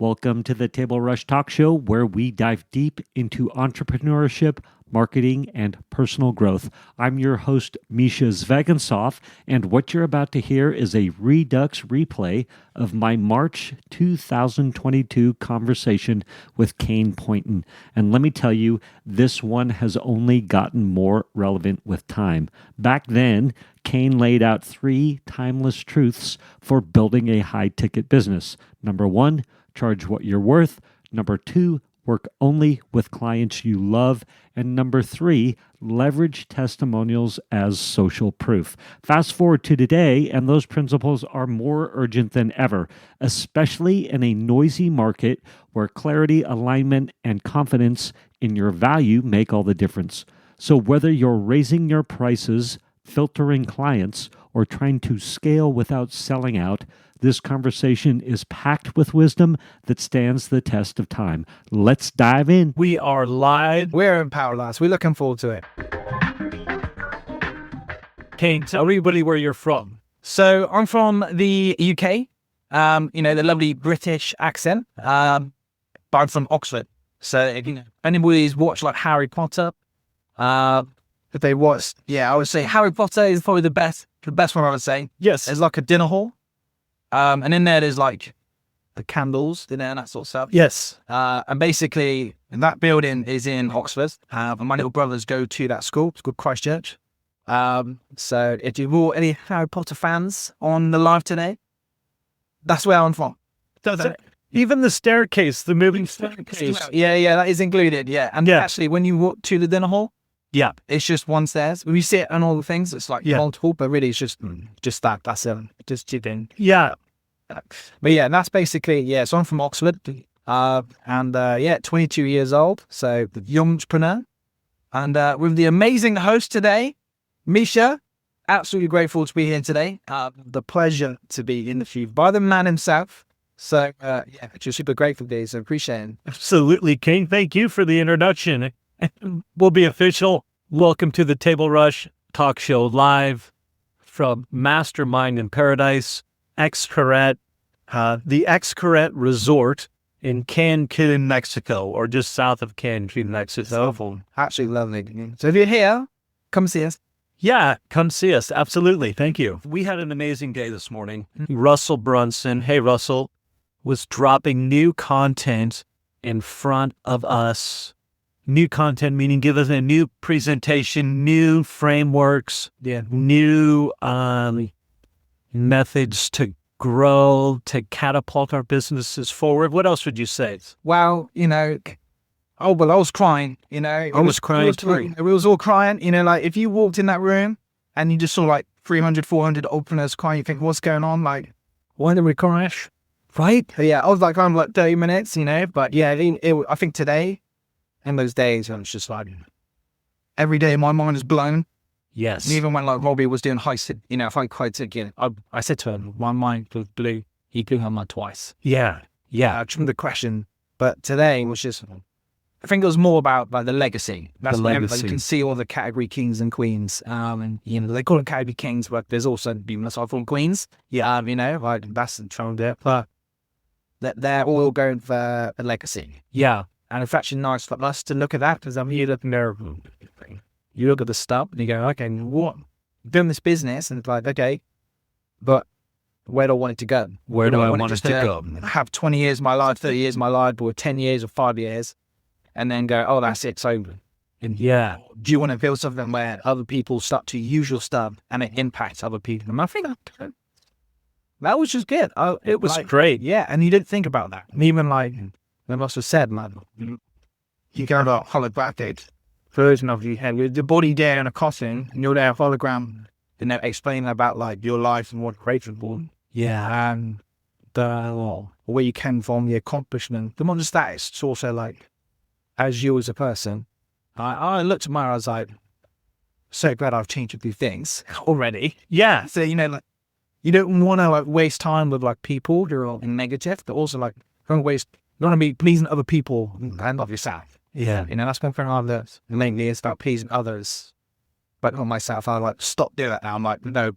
Welcome to the Table Rush Talk Show, where we dive deep into entrepreneurship, marketing, and personal growth. I'm your host, Misha Zvagensov, and what you're about to hear is a Redux replay of my March 2022 conversation with Kaine Pointin. And let me tell you, this one has only gotten more relevant with time. Back then, Kaine laid out 3 timeless truths for building a high-ticket business. Number 1, charge what you're worth. Number 2, work only with clients you love. And number 3, leverage testimonials as social proof. Fast forward to today, and those principles are more urgent than ever, especially in a noisy market where clarity, alignment, and confidence in your value make all the difference. So whether you're raising your prices, filtering clients, or trying to scale without selling out, this conversation is packed with wisdom that stands the test of time. Let's dive in. We are live. We're in Power Last. We're looking forward to it. Kaine, tell everybody where you're from. So I'm from the UK, the lovely British accent, but I'm from Oxford. So if anybody's watched like Harry Potter, if they watched, I would say Harry Potter is probably the best one I would say. Yes. There's like a dinner hall. And in there's like the candles in there and that sort of stuff. Yes. And basically that building is in Oxford. And my little brothers go to that school. It's called Christchurch. So if you're any Harry Potter fans on the live today, that's where I'm from. So even the staircase, the moving staircase. Yeah, that is included. Yeah. And actually when you walk to the dinner hall, it's just one stairs. When you sit on all the things, it's like multiple, but really it's just that. That's it. Just chipping. Yeah. But that's basically, so I'm from Oxford, and 22 years old. So the young entrepreneur, and with the amazing host today, Misha. Absolutely grateful to be here today. The pleasure to be interviewed by the man himself. So just super grateful for this. I appreciate it. Absolutely, Kaine. Thank you for the introduction. We'll be official. Welcome to the Table Rush Talk Show live from Mastermind in Paradise, Xcaret, the Xcaret Resort in Cancun, Mexico, or just south of Cancun, Mexico. Absolutely lovely. So if you're here, come see us. Yeah, come see us. Absolutely. Thank you. We had an amazing day this morning. Russell Brunson, hey Russell, was dropping new content in front of us. New content, meaning give us a new presentation, new frameworks, new methods to grow, to catapult our businesses forward. What else would you say? Well, I was crying, I was crying too. We was all crying, like if you walked in that room and you just saw like 300, 400 openers crying, you think, what's going on? Like, why did we crash? Right? Yeah, I was like, I'm like 30 minutes, but I think today, in those days, it's just like every day my mind is blown. Yes. And even when like Robbie was doing high sit, if I quite again, I said to him, my mind was blue. He blew her mind twice. Yeah. I trimmed the question, but today was just, I think it was more about like the legacy. That's the legacy. Like, you can see all the category kings and queens, and they call them category kings, but there's also people aside from queens. Yeah, like that's the trouble there, but they're all going for a legacy. Yeah. And it's actually nice for us to look at that because you look there, you look at the stuff and you go, okay, what? Doing this business, and it's like, okay, but where do I want it to go? Where do I want it to go? Have 20 years of my life, 30 years of my life, or 10 years or 5 years, and then go, oh, that's it, it's over. And do you want to build something where other people start to use your stuff and it impacts other people? And I think that was just good. It was great. Yeah, and you didn't think about that. And even like, they must have said, man, you got a holographic version of you had the body there in a costume, and you're there hologram, and they're explaining about like your life and what created for. Yeah. And where you came from, the accomplishment, the not just that, it's also like, as you as a person, I looked at my, I was like, so glad I've changed a few things already. Yeah. So, like, you don't want to like waste time with like people who are negative, but also like, don't want to be pleasing other people and of yourself. Yeah. That's one thing I've learned lately is about pleasing others, but not myself. I like stop doing that now. I'm like, no,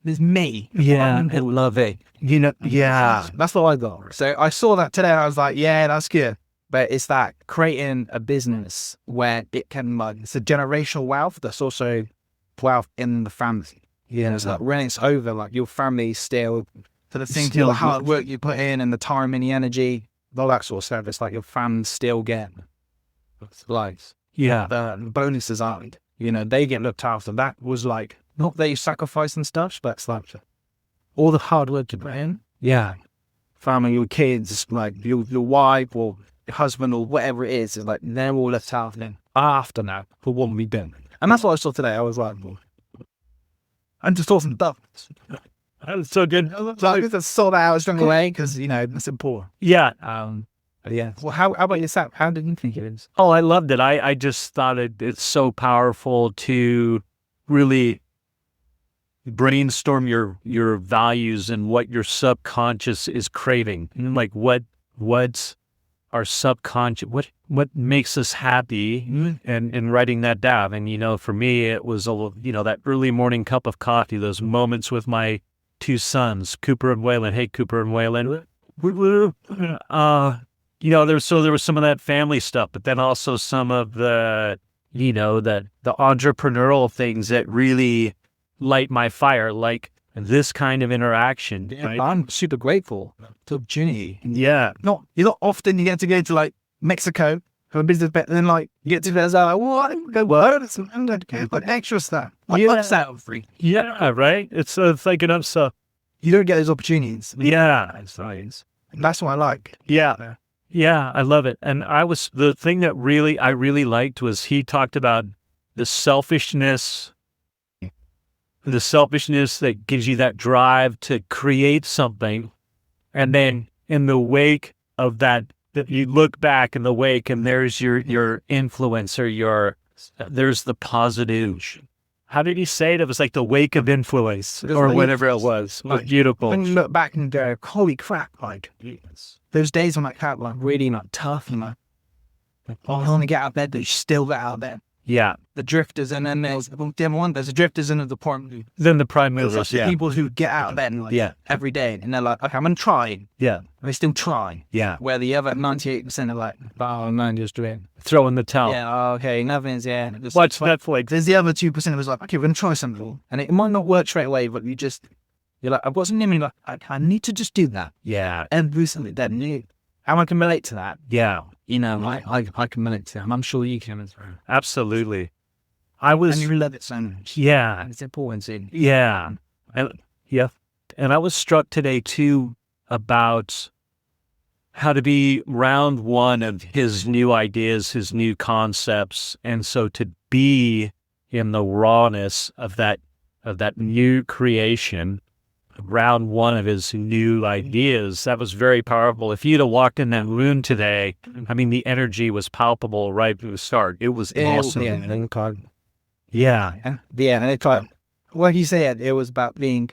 There's me. Yeah, I love it. That's what I got. So I saw that today. I was like, yeah, that's good. But it's that creating a business where it can, like, it's a generational wealth that's also wealth in the family. Yeah, It's like when it's over, like your family still, for the things, Still the hard work you put in and the time and the energy, all that sort of stuff, it's like your fans still get lives. yeah, The bonuses aren't. They get looked after. That was like, not that you sacrifice and stuff, but it's like all the hard work you put in, yeah, family, your kids, like your wife or your husband or whatever it is like they're all left out after now for what we've done. And that's what I saw today. I was like, I'm just talking stuff. that's so good. So I just saw that out straight away because, it's important. Yeah. Yeah. Well, how about yourself? How did you think it is? Oh, I loved it. I just thought it's so powerful to really brainstorm your values and what your subconscious is craving. And like what's our subconscious, what makes us happy, and writing that down. And, for me, it was that early morning cup of coffee, those moments with my two sons, Cooper and Waylon. Hey, Cooper and Waylon. There was some of that family stuff, but then also some of the entrepreneurial things that really light my fire, like this kind of interaction. Yeah, right? I'm super grateful to the opportunity. Yeah. Not often you get to go to like Mexico for a business, but then like you get to go, like, well, I can go work, but extra stuff. Like upsell free. Yeah, right. It's like an upsell. You don't get those opportunities. Yeah. That's what I like. Yeah. Yeah, I love it. And the thing that I really liked was he talked about the selfishness that gives you that drive to create something. And then in the wake of that you look back in the wake and there's your influence, or there's the positive. How did he say it? It was like the wake of influence or whatever it was. It was beautiful. When you look back and go, holy crap, like, those days when I felt like really like tough and like, I want to get out of bed, but you still get out of bed. Yeah. The drifters, and then there's the other one, there's the drifters and the prime. Then the prime movers, yeah. People who get out of bed like, every day, and they're like, okay, I'm going to try. Yeah. They still try. Yeah. Where the other 98% are like, oh, no, just do it. Throw in the towel. Yeah, okay, nothing's, Just watch Netflix. There's the other 2% that was like, okay, we're going to try something. And it might not work straight away, but you're like, I wasn't even like, I need to just do that. Yeah. And recently, that new. How I can relate to that. Yeah. I can relate to that. I'm sure you can as well. Absolutely. And you love it so much. Yeah. It's important too. Yeah. And I was struck today too about how to be round one of his new ideas, his new concepts. And so to be in the rawness of that new creation, round one of his new ideas, that was very powerful. If you'd have walked in that room today, the energy was palpable right from the start. It was awesome. Yeah. And it's like, like you said, it was about being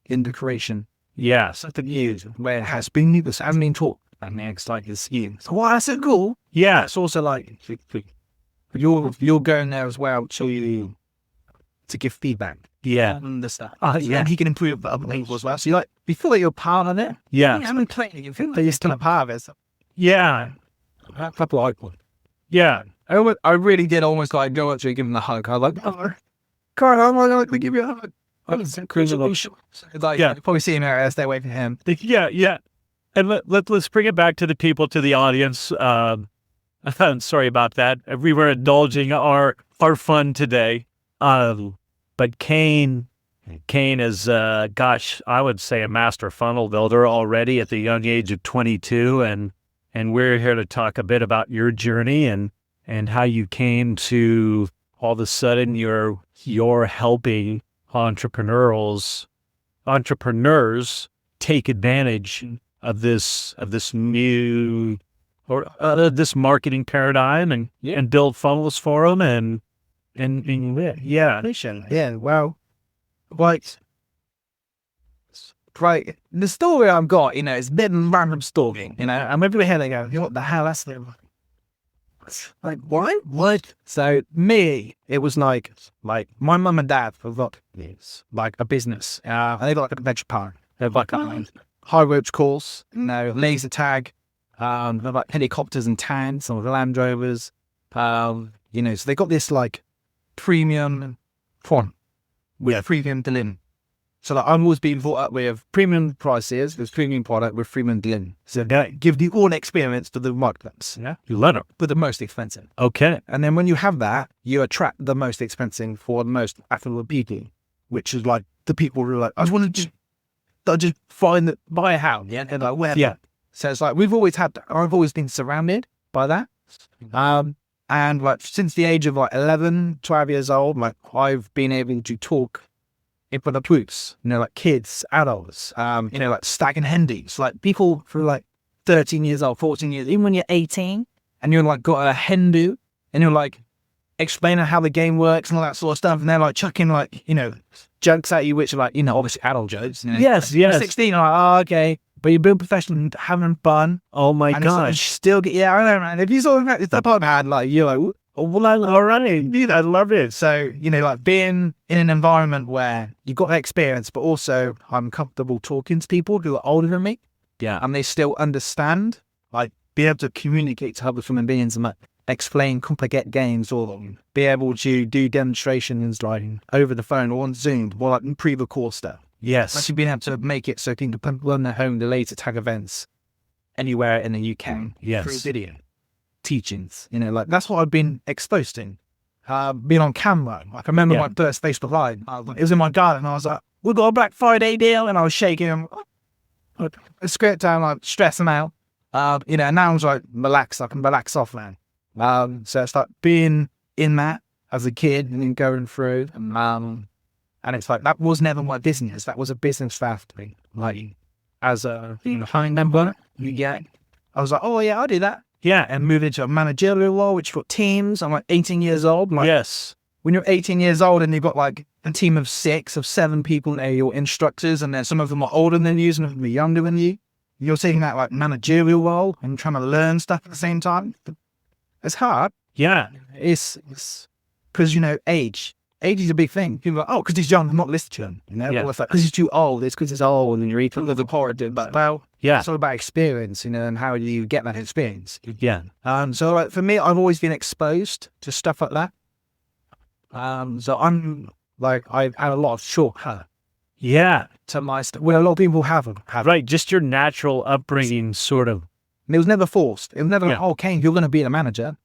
in the creation. Yes. Something new, where it has been new, but hasn't been taught. And it's like it's you. So why that's so cool? Yeah. It's also like you're going there as well to give feedback. Yeah. And the stuff. Yeah. And he can improve other people as well. So you feel like you're part of it. Yeah. You haven't played it. You feel like you're still a part of it. So yeah. that's what I want. Yeah. I really did almost like go up to give him a hug. I was like, oh, Carl, I want to give you a hug. Like, yeah. You probably see him there. Stay away from him. Yeah. Yeah. And let's bring it back to the people, to the audience. I'm sorry about that. We were indulging our fun today. But Kaine is, I would say a master funnel builder already at the young age of 22. And we're here to talk a bit about your journey and how you came to all of a sudden you're helping entrepreneurs take advantage of this new this marketing paradigm and build funnels for them and yeah. Well, right. The story I've got, it's a bit of a random story. I'm over here. They go, what the hell? That's the. Like, what? So me, it was like my mum and dad have got like a business, and they got like a venture partner. They're like high ropes course, laser tag, they're like helicopters and tanks, or the Land Rovers, so they got this like premium font with premium delivery. So like, I'm always being brought up with premium prices, with premium product, with premium delivery. So they give the all experience to the marketplace. Yeah. You let them. But the most expensive. Okay. And then when you have that, you attract the most expensive for the most affluent people, which is like the people who are like, I just want to just buy a house. Yeah. And like, where? Yeah. So it's like, I've always been surrounded by that. And like since the age of like 11, 12 years old, like I've been able to talk in front of groups, like kids, adults, like stag and hendies, like people who are like 13 years old, 14 years, even when you're 18 and you're like got a hen do and you're like explaining how the game works and all that sort of stuff. And they're like chucking like, jokes at you, which are like, obviously adult jokes. Yes. You're 16, I'm like, oh, okay. But you're being professional and having fun. Oh my and gosh. It's still get, yeah, I know, man. If you saw it's the part had like, you're like, oh, well, all right. I love it. So, like being in an environment where you've got that experience, but also I'm comfortable talking to people who are older than me. Yeah. And they still understand, like be able to communicate to other human beings and like explain complicated games or be able to do demonstrations like over the phone or on Zoom or like pre-record stuff. Yes. Actually being able to make it so people can learn their home the laser tag events anywhere in the UK. Yes. Through video teachings, like that's what I've been exposed to. Being on camera. Like I remember my first Facebook Live. It was in my garden. I was like, "We got a Black Friday deal," and I was shaking him. I script down, like stress them out. And now I was like relaxed. I can relax off now. So it's like being in that as a kid and then going through. And it's like that was never my business. That was a business fact to me. Like as a high member, I was like, "Oh yeah, I'll do that." Yeah. And move into a managerial role, which got teams. I'm like 18 years old. Like, yes. When you're 18 years old and you've got like a team of 7 people, they're your instructors, and then some of them are older than you, some of them are younger than you. You're taking that like managerial role and trying to learn stuff at the same time. It's hard. Yeah. It's because, age. Age is a big thing. People are like, oh, because he's young, I'm not listening to him. Or it's like, because he's too old. It's because he's old and you're eating the porridge. But, well, it's all about experience, and how do you get that experience? Yeah. So like, for me, I've always been exposed to stuff like that. So I'm like, I've had a lot of shortcut. Yeah. To my stuff. Well, a lot of people haven't. Right. Just your natural upbringing, sort of. And it was never forced. It was never like, oh, Kaine, you're going to be a manager.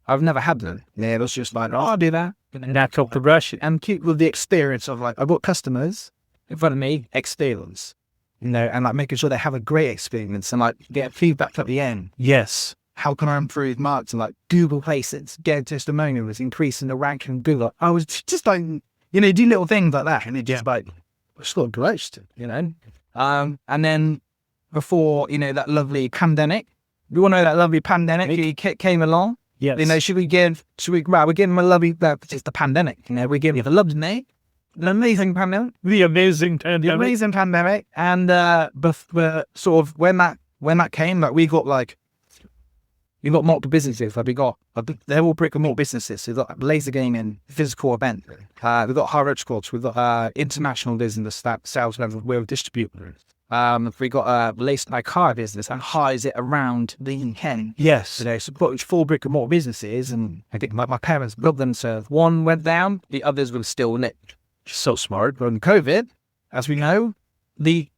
I've never had that. Yeah, it was just like, oh, I'll do that. Natural progression. And keep with the experience of like, I've got customers in front of me, experience, and like making sure they have a great experience and like get feedback at the end. Yes. How can I improve marks and like Google places, get testimonials, increasing the rank in Google. I was just like, do little things like that. And it just like, it's got growth, and then before, that lovely pandemic, we all know that lovely pandemic came along. Yes. We give them a lovely, it's the pandemic, we give you the lovely, the amazing pandemic. The amazing pandemic. The amazing pandemic. And, sort of when that came, like we got multiple businesses. Like they're all brick and mortar businesses. So we've got laser gaming, physical event. We've got high road squads. We've got international business that sales level with distributors. We got a laser by car business and hides it around the UK. Yes. So they support 4 brick and mortar businesses, and I think my parents built them. So one went down, the others were still lit. So smart. But in COVID, as we know, the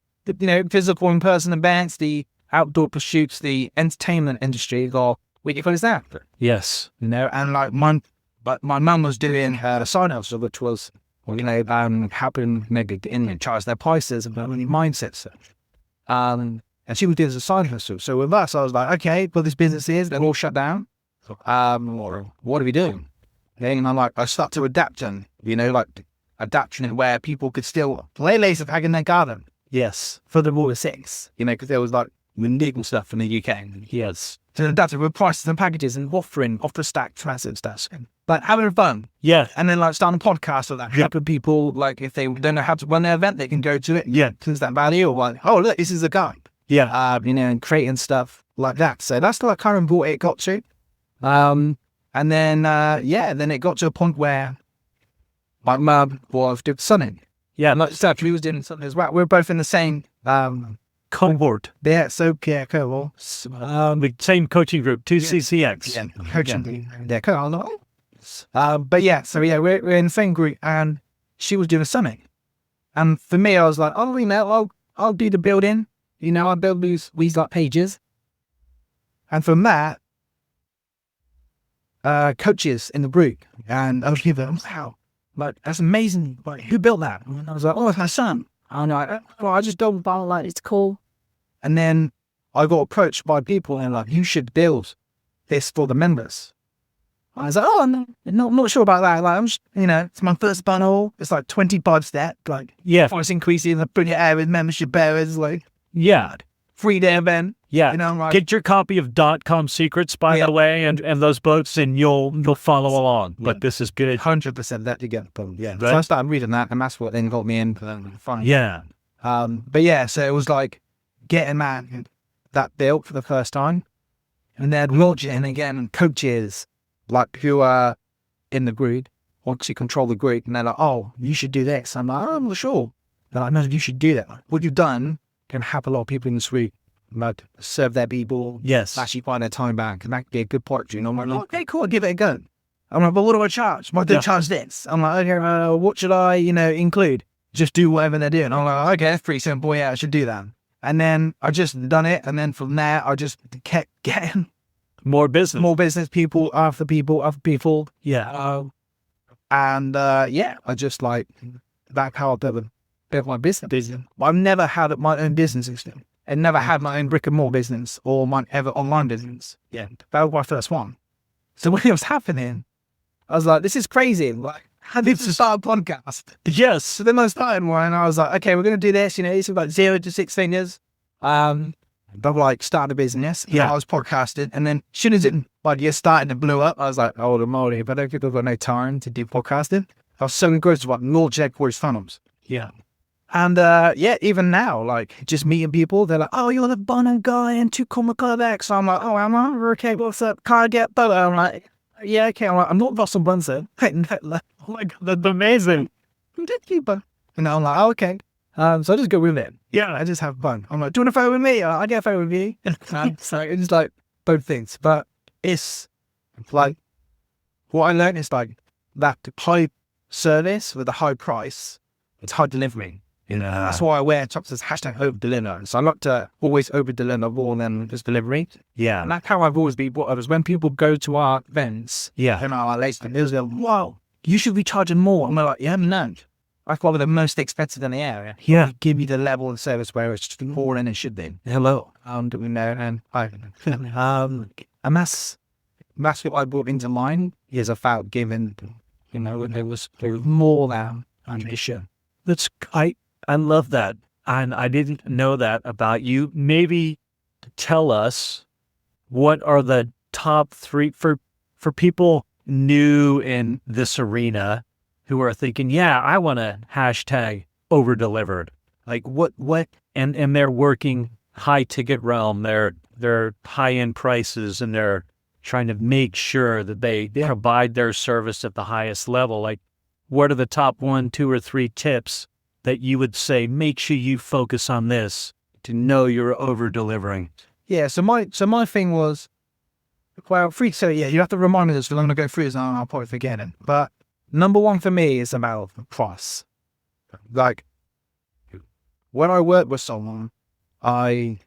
physical in-person events, the outdoor pursuits, the entertainment industry got really closed down. Yes. And like my mum was doing her side hustle, which was, helping charge their prices and any mindsets. And she was doing as a side hustle. So with us, I was like, okay, well, this business is, they're all shut down. What do we do? And I'm like, I start to adapt and, adapting where people could still play laser tag in their garden. Yes. For the Rule of 6, because there was like legal stuff in the UK. Yes. So adapted with prices and packages and offering off the stack transit stuff. Like having fun. Yeah. And then like starting a podcast with that. Helping people, like if they don't know how to run their event, they can go to it. Yeah. There's that value of like, oh look, this is a guy. Yeah. And creating stuff like that. So that's like kind of what it got to. And then, then it got to a point where my mum was doing something. Yeah. Not stuff, we was doing something as well. We were both in the same, Cohort. yeah, so, yeah, cool. The same coaching group, 2CCX. Yeah, coaching. Yeah, cool. But yeah, so yeah, we're in the same group and she was doing something. And for me, I was like, oh, I'll do the building. I'll build these like pages. And from that, coaches in the group and other people, wow, like, that's amazing. Like, who built that? And I was like, oh, it's my son. And I'm like, well, I just don't like, it's cool. And then I got approached by people and like, you should build this for the members. I was like, oh, no, I'm not sure about that. Like, I'm just, it's my first bundle. It's like 25 step, like, Yeah. price increasing, the brilliant air with membership bearers, like, Yeah. 3-day event. Yeah. I'm like, Get your copy of .com Secrets, by the way, and those books, and you'll follow along. But this is good. 100% that you get. Yeah. Right. So I started reading that, and that's what then got me in. Fine. Yeah. But yeah, so it was like getting that built for the first time, and then launching again, and coaches like who are in the grid want to control the grid, and they're like, oh, you should do this. I'm like, oh, I'm not sure. They're like, no, you should do that. What you've done can help a lot of people in the street. Like, serve their people. Yes. Actually find their time back, and that could be a good part. I'm like, okay, cool, I'll give it a go. I'm like, but what do I charge? What do I charge this? I'm like, okay, what should I, include? Just do whatever they're doing. I'm like, okay, that's pretty simple. Yeah, I should do that. And then I just done it. And then from there, I just kept getting more business. People after people. Yeah. I just like, that's how I built my business. I've never had my own business system. I never had my own brick and mortar business or my ever online business. Yeah. That was my first one. So when it was happening, I was like, this is crazy. Like, I need to start a podcast. Yes. So then I started one and I was like, okay, we're going to do this. It's about 0 to 6 figures. But like, start a business. Yeah. I was podcasting. And then as soon as it just started and blew up, I was like, holy moly, but I don't think I've got no time to do podcasting. I was so engrossed about launch headquarters funnels. Yeah. And even now, like, just meeting people, they're like, oh, you're the Bono guy and 2 Comic Club X. I'm like, oh, am I? Okay, what's up? Can I get butter? I'm like, yeah, okay. I'm like, I'm not Russell Brunson. Oh my God, that's amazing. I'm like, oh, okay. So I just go with it. Yeah, I just have fun. I'm like, do you want to photo with me? I get a photo with you. So it's like both things. But it's like, what I learned is like that high service with a high price, it's high delivery. That's why I wear tops as #overdeliver. So I like to always overdeliver more than just delivery. Yeah. And that's how I've always been brought up, is when people go to our events, Yeah. our latest, they'll go, wow, you should be charging more. And we're like, yeah, no. I thought we're the most expensive in the area. Yeah. We give you the level of service where it's more than it should be. Hello. And that's what I brought into mine, is about giving, it was more than ambition. I love that. And I didn't know that about you. Maybe tell us, what are the top 3 for people new in this arena who are thinking, yeah, I want to #overdelivered. Like what, and they're working high ticket realm, they're high end prices, and they're trying to make sure that they provide their service at the highest level. Like, what are the top 1, 2, or 3 tips that you would say, make sure you focus on this to know you're over delivering? Yeah. So my thing was, well, so yeah, you have to remind me this, because I'm going to go through this and I'll probably forget it. But number 1 for me is about price. Like, when I work with someone, I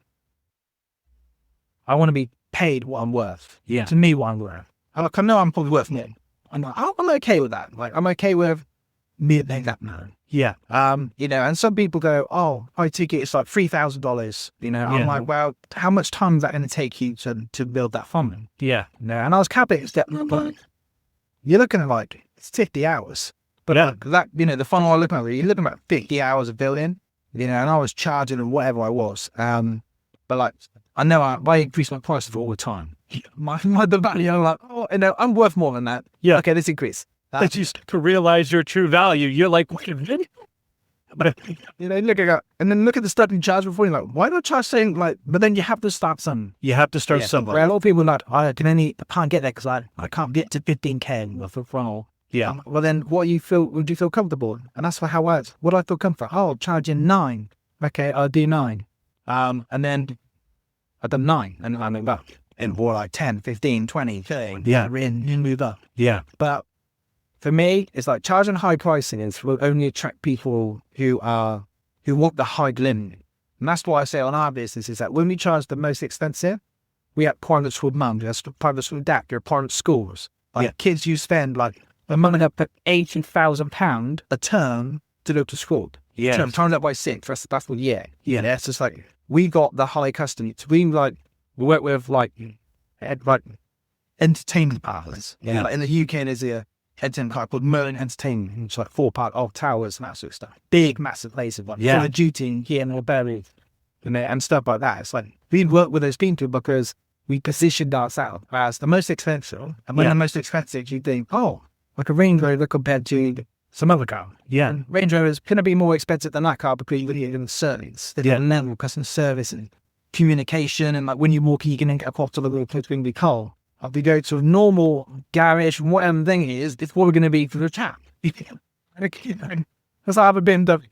want to be paid what I'm worth. Yeah. To me, what I'm worth. And I know I'm probably worth more. I'm okay with that. Like, I'm okay with me paying that man. Yeah. And some people go, oh, high ticket, it's like $3,000. I'm like, well, how much time is that going to take you to build that funnel? Yeah. No, and I was capping it. You're looking at like 50 hours. But that, the funnel I look at, you're looking at 50 hours of building, and I was charging them whatever I was. But like, I know I increase my prices all the time. The value, I'm like, oh, I'm worth more than that. Yeah. Okay, let's increase. But you start to realize your true value. You're like, wait a minute. But look at and then look at the stuff you charge before. You're like, why not charge saying like? But then you have to start something. You have to start Where somewhere. a lot of people are like, I can't get there because I can't get to 15K for funnel. Yeah. Well, then what do you feel comfortable? And that's how I works. What do I feel comfortable? Oh, I'll charge you 9. Okay, I'll do 9. And then I've done 9, and I move up. And more like 10, 15, 20, 30. Yeah. You move up. Yeah. But for me, it's like charging high pricing will only attract people who want the high limit. And that's why I say on our business is that when we charge the most expensive, we have private school mums, we have private school dad, private schools. Like kids you spend like a month up at £80,000 a term to go to school. Yeah. Term, times that by 6, that's what yeah. It's just like we got the high custody. We work with like entertainment parlors. Yeah. Like in the UK there's a entertainment park called Merlin Entertainment, which is like 4 part of towers and that sort of stuff. Big, massive places like Call of Duty here in Alberta and stuff like that. It's like we work with those people because we positioned ourselves as the most expensive. And when the most expensive, you think, oh, like a Range Rover compared to some other car. Yeah. And Range Rover is going to be more expensive than that car because you're getting service, the level of customer service and communication. And like when you walk, you can get across to the road, it's going to be cold. If we go to a normal garage, whatever thing it is, it's what we're going to be for the tap. Because I haven't been done,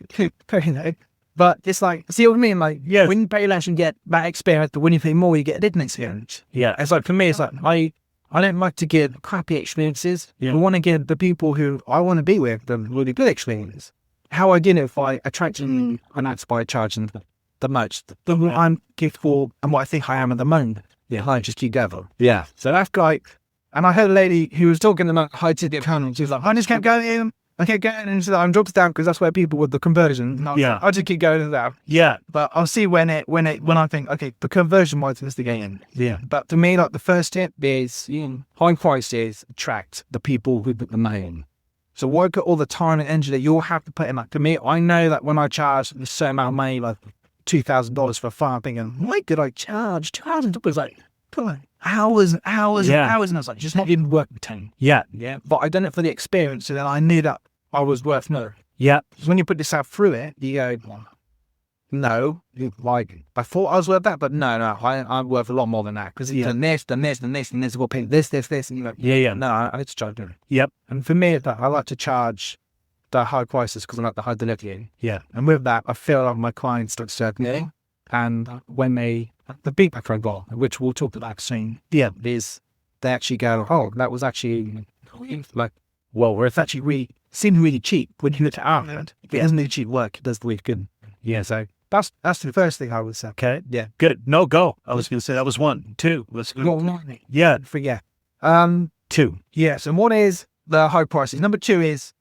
but it's like, see what I mean? Like, when you pay less and get that experience, but when you pay more, you get a different experience. Yeah. It's like, for me, it's like, I don't like to give crappy experiences. I want to give the people who I want to be with the really good experience. How I get it by attracting and that's by charging the most. The I'm grateful and what I think I am at the moment. I just keep going. Yeah. So that's like, and I heard a lady who was talking about high ticket economy. She was like, I just kept going. I kept going, and she's like, I'm dropped down because that's where people with the conversion. I just keep going down. Yeah. But I'll see when I think, okay, the conversion might is the game. Yeah. But to me, like the first tip is high prices attract the people who put the money in. So work at all the time and energy that you'll have to put in. Like to me, I know that when I charge a certain amount of money, like $2,000 for a fire, I'm thinking, why did I charge $2,000? Like, hours, and I was like, just not even worth the time. Yeah. But I done it for the experience, and then I knew that I was worth more. Yeah. So when you put yourself through it, you go, no, like I thought I was worth that, but no, I'm worth a lot more than that because it's done this, and this, we'll pay this, and you're like, no, I need to charge it. Yep. And for me, I like to charge the high prices because I like the high delivery. Yeah. And with that, I feel like my clients start certainly, and when the feedback I got, which we'll talk about soon, is they actually go, oh, that was actually like, well, it's actually seemed really cheap when you look at it. If it hasn't really cheap work, it does the way good. Yeah, so that's the first thing I would say. Okay. Yeah. Good. No, go. I was going to say that was 1. 2. Let's go. Yeah. Forget. 2. Yes. And one is the high prices. Number 2 is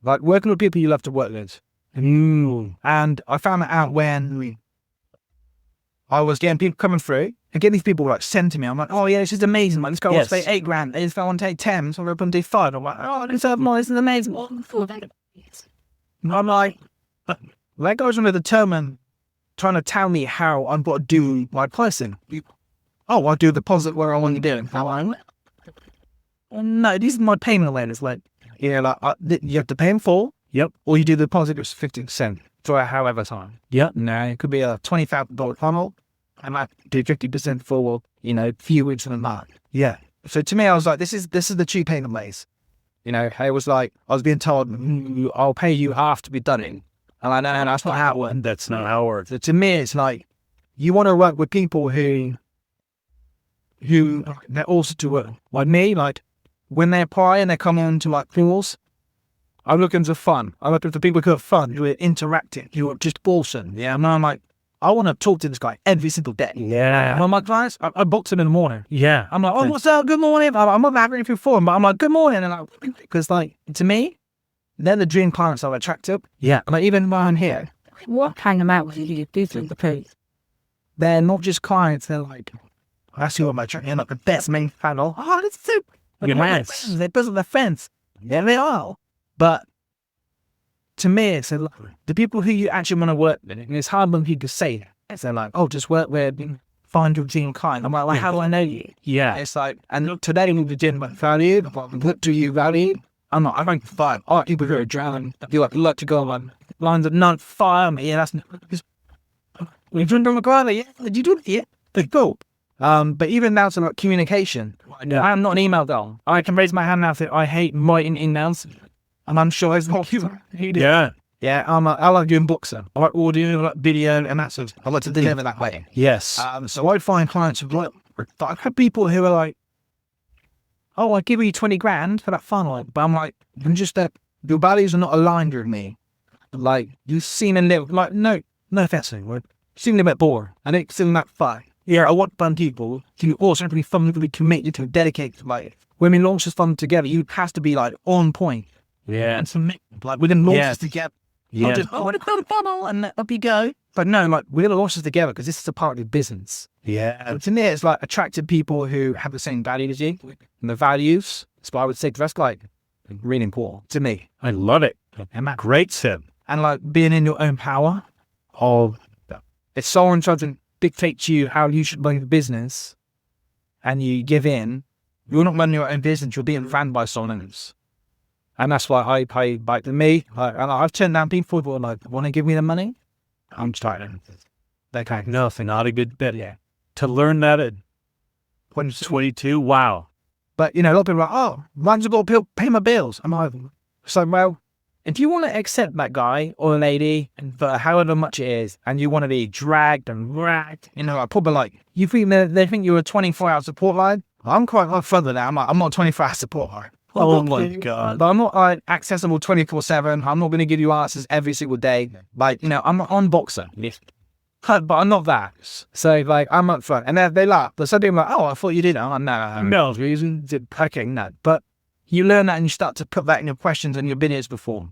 like working with people you love to work with. And I found that out when I was getting people coming through and getting these people like send to me. I'm like, oh yeah, this is amazing. Like, this guy wants to pay $8,000. This guy want to take 10. So I'm going to do 5. I'm like, oh, this is amazing. I'm like, that guy's going to determine, trying to tell me how I'm going to do my pricing. Oh, I'll do the deposit where I want to do it. I'm like, no, this is my payment awareness. Like, you have to pay in full. Yep. Or you do the deposit, it's 50% for however time. Yep. No, it could be a $20,000 funnel. I might do 50% for, few weeks in a month. Yeah. So to me, I was like, this is the cheap payment ways. I was like, I was being told, I'll pay you half to be done in. And I know that's not how it works. That's not how it works. So to me, it's like, you want to work with people who they're also to work. Like me, like when they apply and they come into like pools, I'm looking for fun. I'm looking for people who have fun, who are interacting, who are just awesome. Yeah. And I'm like, I want to talk to this guy every single day. Yeah. And I'm like, guys, I booked him in the morning. Yeah. I'm like, oh, what's up? Good morning. I'm not having anything for him, but I'm like, good morning. And because like, to me, they're the dream clients I'm attracted. Yeah. And like, even when I'm here, what kind of out you do through the page? They're not just clients. They're like, I see what my attracting, like the best main panel. Oh, that's super. Nice. They're building their fence. Yeah, they are. But to me, it's like, the people who you actually want to work with, and it's hard when people say that. It's like, oh, just work with, find your dream client. I'm like, how do I know you? Yeah. It's like, and look, today we did value. What do you value? I'm not, I rank 5. I like people who are drowning. I feel like to go on lines of none, fire me. Yeah, that's we've done McGuire, yeah. Did you do it? Yeah. They're cool. But even down to like communication, I am not an email guy. I can raise my hand now and say I hate writing emails, and I'm sure it's not you. Yeah. Yeah, I like doing books. I like audio, I like video, and that's I like to deliver that way. Yes. So I find clients who like, I've had people who are like, "Oh, I give you 20 grand for that funnel," but I'm like, I'm just that your values are not aligned with me. Like you seem a little like no offense, you seem a bit bored, and it seems that fun. Yeah, I want fun people to also be fundamentally committed to dedicate to like when we launch this fund together. You have to be like on point. Yeah. And submit like we didn't launch this together. Yeah. I want to build a funnel and up you go. But no, like we're gonna launch this together because this is a part of the business. Yeah. And to me, it's like attracting people who have the same values as you and the values. That's why I would say that's like really important to me. I love it. And that, Great tip. and like being in your own power of if someone tries to dictate to you how you should run the business and you give in, you're not running your own business, you're being ran by someone else. And that's why I pay back to me. And I've turned down people who are like, want to give me the money? I'm starting. That kind of Nothing, not a good bit. Yeah. To learn that at 22, wow. But, you know, a lot of people are like, oh, mine's got to pay my bills. I'm like, so, well, if you want to accept that guy or lady and for however much it is, and you want to be dragged and ragged, you know, probably like, you think they think you're a 24-hour support line? I'm quite like further now. I'm not a 24-hour support line. Oh my God. But I'm not like accessible 24/7. I'm not going to give you answers every single day. Like, you know, I'm an unboxer. But I'm not that. So, like, I'm up front. And they laugh. But some people are like, oh, I thought you did. I'm like, no. Okay, no. But you learn that and you start to put that in your questions and your videos before.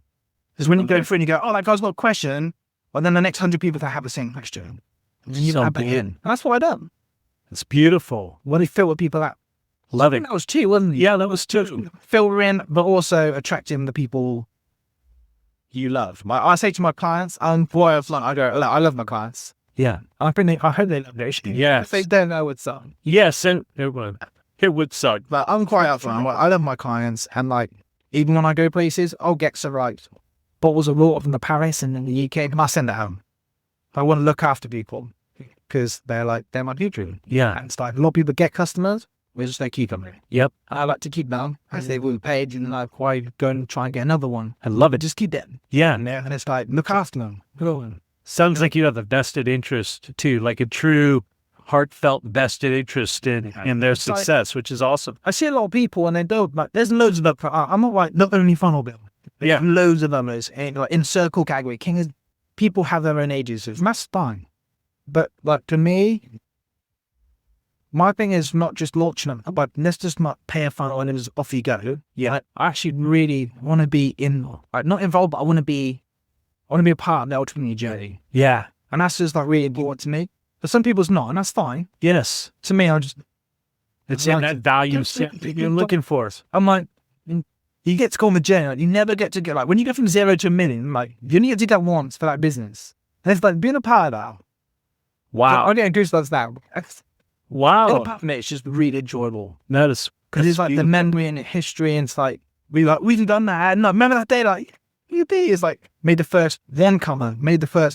Because when you go through and you go, oh, that guy's got a question. Well, then the next 100 people that have the same question. And you add that in. And that's what I done. It's beautiful. When you filter people out. Love it. That was 2, wasn't it? Yeah, that was 2. Filtering, but also attracting the people you love. I say to my clients, I love my clients. Yeah. I hope they love their shit. Yes. If they don't know what's up. Yes, and it would suck. But I'm quite upfront. I love my clients, and like, even when I go places, I'll get some like bottles of water from the Paris and in the UK, and I send it home. I want to look after people because they're my future. Yeah. And it's like a lot of people get customers. We just don't keep them. Yep. I like to keep them as they will be paid, and like, why go and try and get another one? I love it. Just keep them. Yeah. And it's like, look after them. Sounds like you have a vested interest too, like a true heartfelt vested interest in their success, which is awesome. I see a lot of people and they don't, like, there's loads of them. I'm not like, not only funnel build. Yeah. Loads of them is in circle category. People have their own agencies. That's fine. But like, to me, my thing is not just launching them, but let's just not pay a funnel and then just off you go. Yeah. I actually really want to be not involved, but I want to be a part of the ultimate journey. Yeah. And that's just like really important to me. But some people's not, and that's fine. Yes. To me, It's in that value set you're looking for. I'm like, you get to go on the journey. Like, you never get to like, when you go from 0 to a million, like, you only get to do that once for that business. And it's like being a part of that. Wow. I get goosebumps now. Wow. Apart from it, it's just really enjoyable. Notice. Because it's like the memory and the history, and it's like, we've done that. And like, remember that day, like, it's like, made the first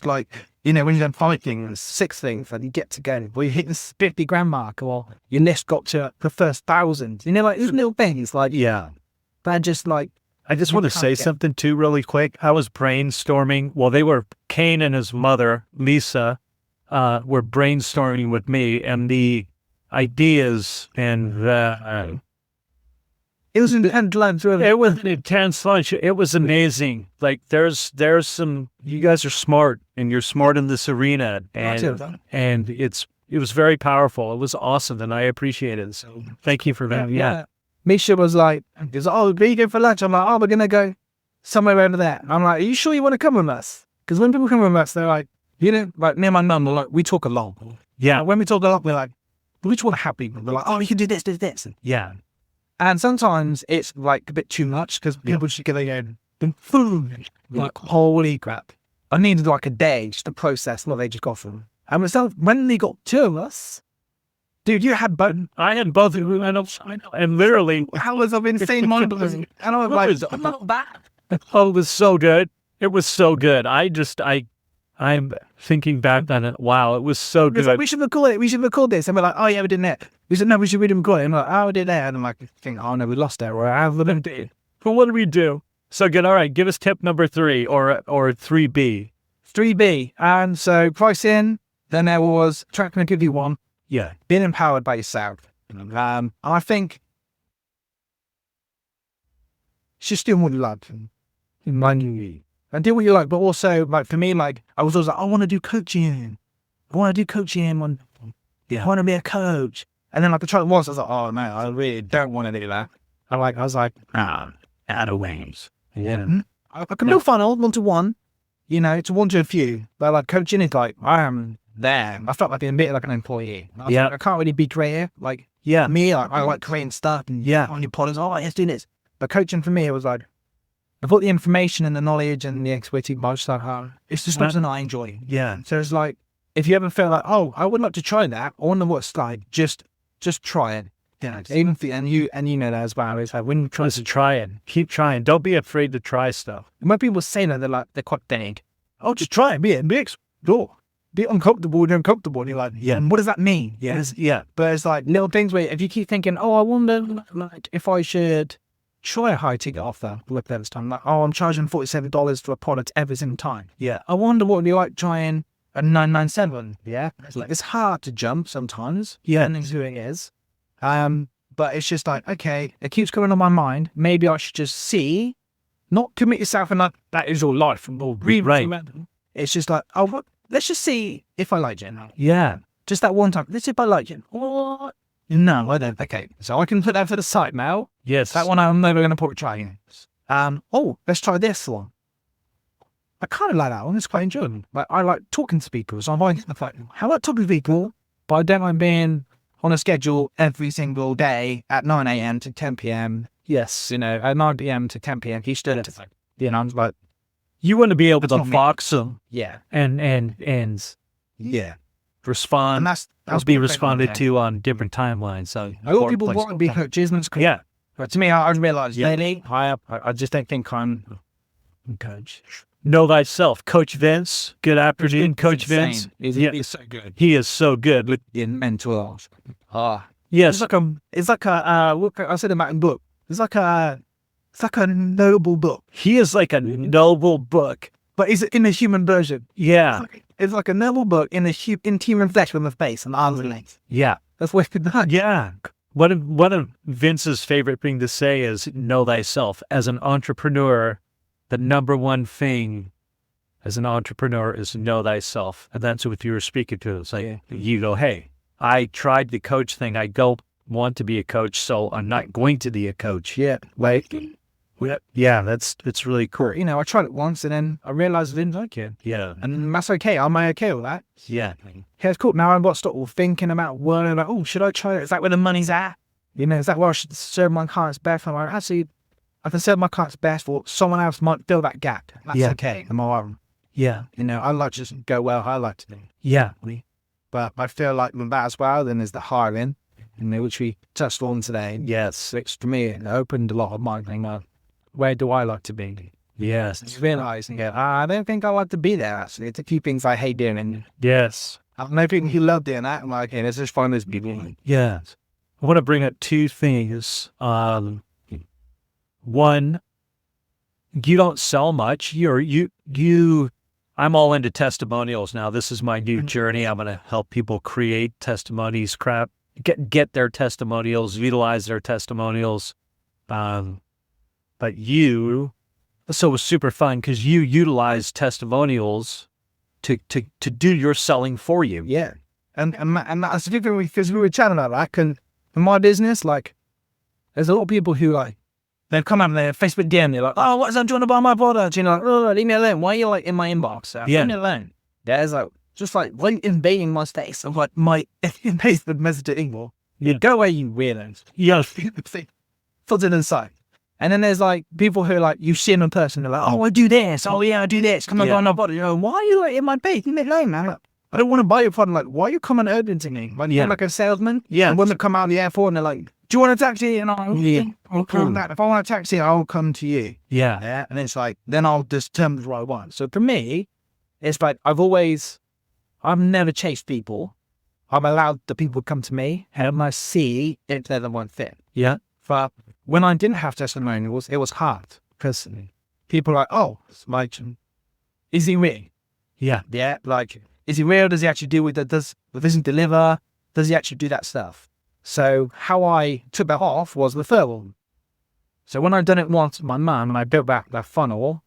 like, you know, when you've done 5 things, 6 things, and you get together, or you hit the 50 grand mark, or your list got to the first 1,000. You know, like, these little things, like, Yeah. they're just like, I just want to say something too really quick. I was brainstorming. Well, they were, Kaine and his mother, Lisa, were brainstorming with me, and the ideas and it was an intense lunch, really. it was an intense lunch. It was amazing. Like there's some, you guys are smart, and you're smart in this arena, and it was very powerful. It was awesome, and I appreciate it. So thank you for that. Yeah. Misha was like, oh, where you go for lunch? I'm like, oh, we're going to go somewhere over there. I'm like, are you sure you want to come with us? Because when people come with us, they're like, you know, like me and my mum, like, we talk a lot. Yeah. And when we talk a lot, we're like, we just want to help people. We're like, oh, you can do this, this, this. Yeah. And sometimes it's like a bit too much because people just get going, like, holy crap. I needed like a day just to process what they just got from. And when they got 2 of us, Dude, you had both. I had both. I know. And literally, How was I've insane mind blowing? And I was like, I'm not bad. Oh, it was so good. It was so good. I'm thinking back on it. Wow, it was so good. like, we should record it. We should record this. And we're like, oh yeah, we didn't it. We said, no, we should read record it. And we're like, oh, we did that. And I'm like, oh no, we lost it. Or I have them did. But what do we do? So good. All right, give us tip number 3 or 3B. 3B. And so pricing. Then there was track and give you one. Yeah. Being empowered by yourself. And I think just doing what you like. And do what you like, but also, like, for me, like, I was always like, I want to do coaching. I want to do coaching. I want to be a coach. And then, like, I tried it once. I was like, oh, no, I really don't want to do that. I was like, out of ways. Yeah. I can do funnel, 1-to-1. You know, it's 1 to a few. But, like, coaching is like, I am there. I felt like being a bit like an employee. I was like, I can't really be creative. Like, me, like, I like creating stuff and on your pod, oh, let's do this. But coaching for me, it was like, I've got the information and the knowledge and the expertise, but it's just something I enjoy. Yeah. So it's like, if you ever feel like, oh, I would like to try that, I wonder what it's like, just try it. Yeah. Even and you know that as well. It's like when you Try to try it. Keep trying. Don't be afraid to try stuff. when people say that, they're quite vague. Oh, just try it. Be explore. Be uncomfortable and uncomfortable. And you're like, and what does that mean? But it's like little things where if you keep thinking, oh, I wonder like if I should try a high ticket offer with this time. Like, oh, I'm charging $47 for a product every single time. Yeah. I wonder what it'd be like trying a 997. Yeah. It's hard to jump sometimes. Depending who it is. But it's just like, okay, it keeps coming on my mind. Maybe I should just see, not commit yourself and that is all life and all Right. It's just like, oh, let's just see if I like it. Yeah. Just that one time. Let's see if I like it. What? No, I don't. Okay. So I can put that to the side now. Yes. That one I'm never going to put trying. Oh, let's try this one. I kind of like that one. It's quite enjoyable. Like, I like talking to people. So I'm like, how about talking to people? But I don't like being on a schedule every single day at 9 a.m. to 10 p.m. Yes. You know, at 9 p.m. to 10 p.m. Eastern. You know, I'm like, You want to be able to not me. fox them yeah. and Yeah. respond. And that's be responded to on different timelines. So A lot of people want to be coaches, and it's cool. Yeah. But to me, I realized daily, I just don't think I'm a coach. Know thyself. Coach Vince. Good afternoon, Coach Vince. He's so good. He is so good. In mental health. Yes. It's like a look, I said about in book. It's like a noble book. He is like a noble book. But it's in a human version. Yeah. It's like a noble book in human flesh with a face and arms and legs. Yeah. That's wicked done. Yeah. One of Vince's favorite thing to say is know thyself. As an entrepreneur, the number one thing as an entrepreneur is know thyself. And that's what you were speaking to. It's like, you go, hey, I tried the coach thing. I don't want to be a coach, so I'm not going to be a coach. Yeah. Like, yeah, that's really cool. you know, I tried it once and then I realized I didn't like it. Yeah. And that's okay. I'm okay with that. Yeah. Yeah, it's cool. Now I'm not stop thinking about worrying like, oh, should I try it? Is that where the money's at? You know, is that where I should serve my clients best? I'm like, actually, I can serve my clients best, or someone else might fill that gap. That's okay. I'm all right. Yeah. You know, I like to just go well. I like to do. Yeah. But I feel like with that as well, then there's the hiring, you know, which we touched on today. Yes. Which to me, it opened a lot of my thing. Where do I like to be? Yes. You realise, I don't think I like to be there, actually. It's a few things I hate doing. And Yes. I don't know people who love doing that. I'm like, okay, let's just find those people. Yes. I want to bring up two things. One, you don't sell much. I'm all into testimonials now. This is my new journey. I'm going to help people create testimonies, get their testimonials, utilize their testimonials. So it was super fun because you utilize testimonials to do your selling for you. Yeah. And that's the thing, because we were chatting about that. In my business, like, there's a lot of people who, like, they've come out in their Facebook DM, they're like, oh, what's that, do you want to buy my product? You know, like, oh, leave me alone. Why are you, like, in my inbox? Leave me alone. There's, like, just, like, invading my space. I'm like, my invasive message anymore. You go away, you weirdos. Yes. Put it inside. And then there's, like, people who are, like, you see them in person, they're like, oh, I do this. Oh, yeah, I do this. Come on, go on my body. You know, why are you, like, in my page? Leave me alone, man. I don't want to buy your product. Like, why are you coming urgent to me? Like, you're like a salesman. Yeah. And when they come out of the airport and they're like, do you want a taxi? And I'll come back. If I want a taxi, I'll come to you. Yeah. Yeah. And it's like, then I'll determine what I want. So for me, it's like, I've never chased people. I'm allowed the people to come to me and I see if they're the one fit. Yeah. But when I didn't have testimonials, it was hard because people are like, oh, like, is he real? Yeah. Yeah. Like, is he real? Does he actually do with that? Does he deliver? Does he actually do that stuff? So how I took that off was referral. So when I'd done it once with my mum and I built back that funnel,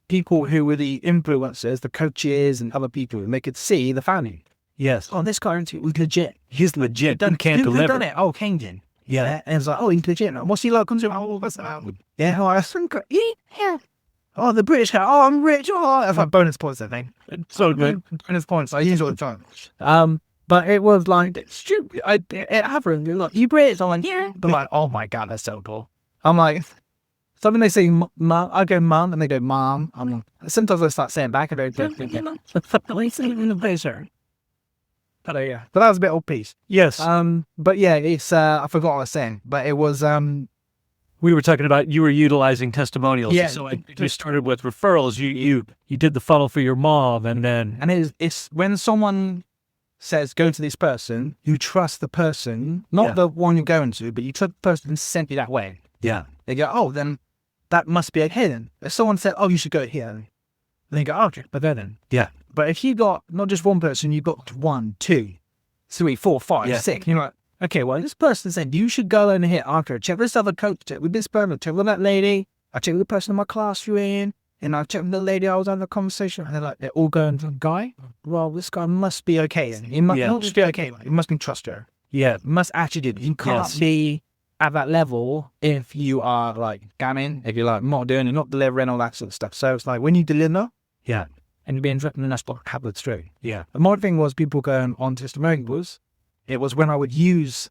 people who were the influencers, the coaches and other people, they could see the value. Yes. Oh, this guy was legit. He's legit. Who Can't who deliver. done it? Oh, Kaine. Yeah. And it's like, oh, he's legit. What's he like? Comes to, oh, what's that? Yeah, oh, I think, yeah. Oh, the British guy. Oh, I'm rich. Oh, that's like bonus points, I think. So good. Bonus points. I use it all the time. But it was like, it's stupid. It happened. You're like, you British? I'm like, yeah. But like, oh my God, that's so cool. I'm like, something they say, mom, I go, mom, and they go, mom. I'm like, sometimes I start saying back, I don't think. But yeah, but that was a bit old piece. Yes. But yeah, it's, I forgot what I was saying, but it was, we were talking about you were utilizing testimonials. Yeah. So you started with referrals. You did the funnel for your mom, and then it's when someone says, go to this person, you trust the person, not Yeah. the one you're going to, but you trust the person who sent you that way. yeah, They go, oh, then that must be okay then. If someone said, oh, you should go here, then you go, oh, okay, but then. yeah, But if you got not just one person, you got 1, 2, 3, 4, 5, Yeah. 6, you're like, okay, well, this person said you should go in here after, check with this other coach, check with this person, check with that lady, I check with the person in my class you're in, and I check with the lady I was having a conversation, and they're like, they're all going, guy, well, this guy must be okay. Then. He must Yeah. not just be okay, like, he must be trustworthy. yeah, He must actually do it. You can't Yes. be at that level if you are like gamming, if you're like not doing it, not delivering, all that sort of stuff. So it's like when you deliver yeah, and you're being driven, and that's what happens through. yeah, And my thing was people going on testimonials, it was when I would use,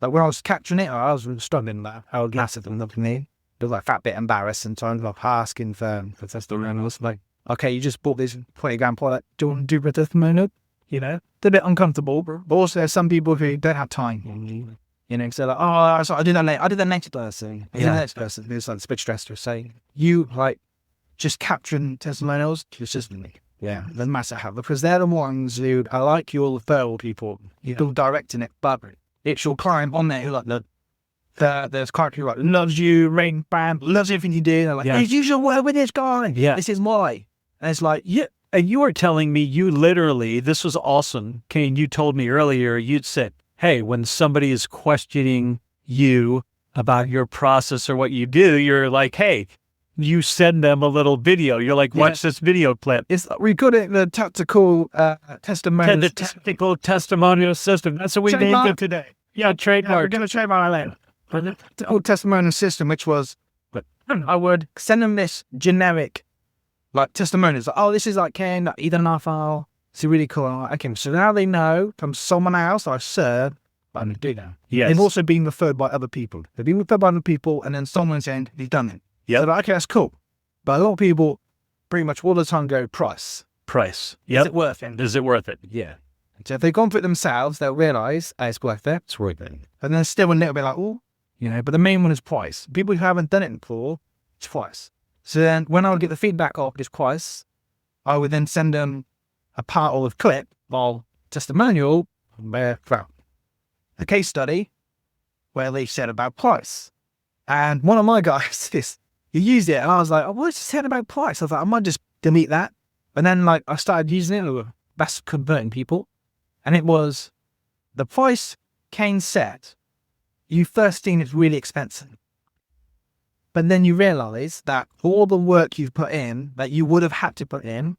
like when I was capturing it, I was struggling that. I would laugh at them, looking at me. It was like fat bit embarrassed sometimes, like asking for testimonials. Like, okay, you just bought this 20 grand product, do you want to do a testimonial? You know, they're a bit uncomfortable, but also there's some people who don't have time. You know, so like, oh, I did that later. I did that next person. I did Yeah. that next person. It's like the speech stressor saying, you like just capturing testimonials, it's just yeah, doesn't matter how, because they're the ones who are like your referral people. You're still directing it, but it's your client on there who like, there's client who like loves you, rain bam, loves everything you do. They're like, Yeah. hey, you should work with this guy. Yeah. This is why. And it's like, yeah, And you were telling me you literally, this was awesome, Kaine. You told me earlier, you'd said, hey, when somebody is questioning you about your process or what you do, you're like, hey, you send them a little video. You're like, watch this video clip. it's we call it the tactical testimonial. The tactical testimonial system. That's what we named Trademark. it today. Yeah, We're trademark. going to trademark that. The old testimonial system, which was, I would send them this generic, like testimonials. Like, oh, this is like Ken, he done our file. It's really cool. I'm like, okay, so now they know from someone else I serve, but I'm going to do that. Yes. They've also been referred by other people. They've been referred by other people, and then someone saying he's done it. Yep. So like, okay, that's cool. But a lot of people pretty much all the time go price. Price. Is Yep. it worth it? Is it worth it? Yeah. So if they've gone for it themselves, they'll realise it's worth it. It's worth it. And then still a little bit like, oh, you know, but the main one is price. People who haven't done it before, it's price. So then when I would get the feedback of this price, I would then send them a part of a clip of testimonial where, well, a case study where they said about price. And one of my guys, he used it and I was like, oh, what's it said about price? I was like, I might just delete that. And then like I started using it, that's converting people. And it was the price Kaine said, you first seen it's really expensive. But then you realise that all the work you've put in that you would have had to put in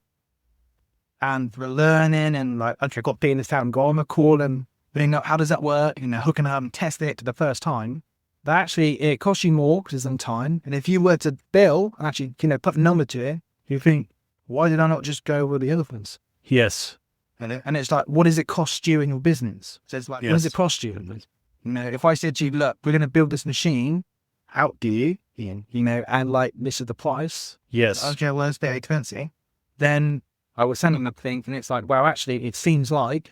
and we're learning and like, okay, got being this out and go on the call and being up, how does that work? You know, hooking up and testing it to the first time. That actually, it costs you more because it's on time. And if you were to bill, actually, you know, put a number to it, you think, why did I not just go with the elephants? Yes. And it's like, what does it cost you in your business? So it's like, what does it cost you? You know, if I said to you, look, we're going to build this machine, how do you, you know, and like, this is the price. Yes. Okay, well, it's very expensive. Then I was sending them things, and it's like, well, actually, it seems like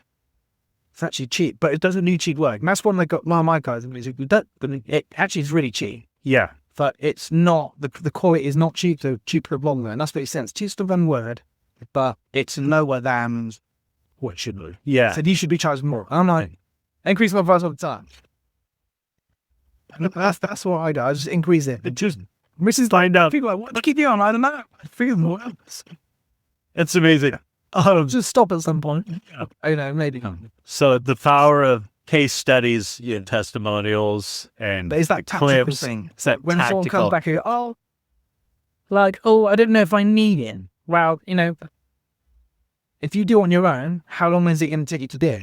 it's actually cheap, but it doesn't need cheap work. And that's one they got my guys. It actually is really cheap, Yeah. but it's not, the quality is not cheap, so cheaper longer. And that's what it says. Cheapest of one word, but it's lower than what it should be. Yeah. So you should be charged more. I'm like, increase my price all the time. That's what I do. I just increase it. It just Mrs. find out. People are like, what keep you on? I don't know. I feel more. It's amazing. Just stop at some point. You know, maybe. So the power of case studies, testimonials, and But it's that tactical clips. thing. It's that When someone tactical. comes back here, I don't know if I need it. Well, if you do it on your own, how long is it going to take you to do?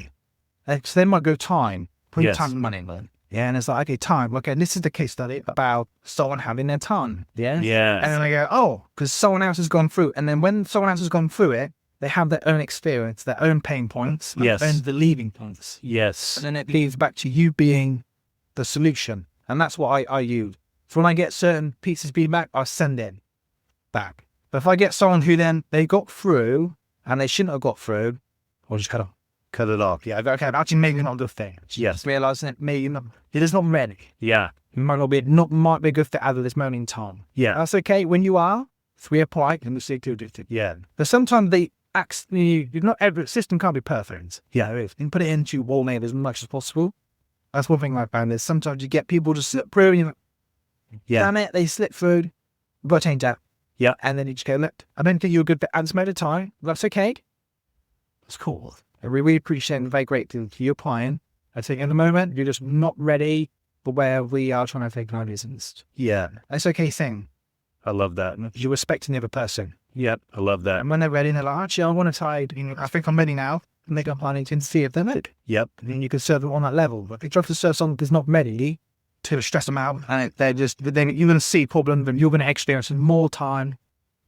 So they might go time, put Yes. time and money in it. Yeah, and it's like, okay, time. Okay, this is the case study about someone having their time. Yeah. Yeah. And then I go, because someone else has gone through. And then when someone else has gone through it, they have their own experience, their own pain points, Yes. their own believing points. Yes. And then it leads back to you being the solution. And that's what I use. So when I get certain pieces of feedback, I send it back. But if I get someone who then they got through and they shouldn't have got through, I'll just cut it off. Yeah, okay, actually maybe not a good thing. Yes. Just realizing that maybe not, it is not ready. Yeah. It might be a good fit at this moment in time. Yeah. That's okay when you are. So we apply and we see to do it. Yeah. But sometimes not every system can't be perfect. Yeah, you can put it into walnut as much as possible. That's one thing I found is sometimes you get people to slip through and you're like, Yeah. damn it, they slip through. We've got to change that. Yeah. And then you just go, look, I don't think you're a good fit at this moment of time. That's okay. That's cool. I really appreciate and very grateful to you applying. I think at the moment, you're just not ready for where we are trying to take our business. Yeah. That's okay thing. I love that. You're respecting the other person. Yep. I love that. And when they're ready, they're like, actually, I want to try, I think I'm ready now. And they go planning to see if they're ready. Yep. And then you can serve them on that level. But if you try to serve someone that's not ready, to stress them out, and then you're going to see problems and you're going to experience more time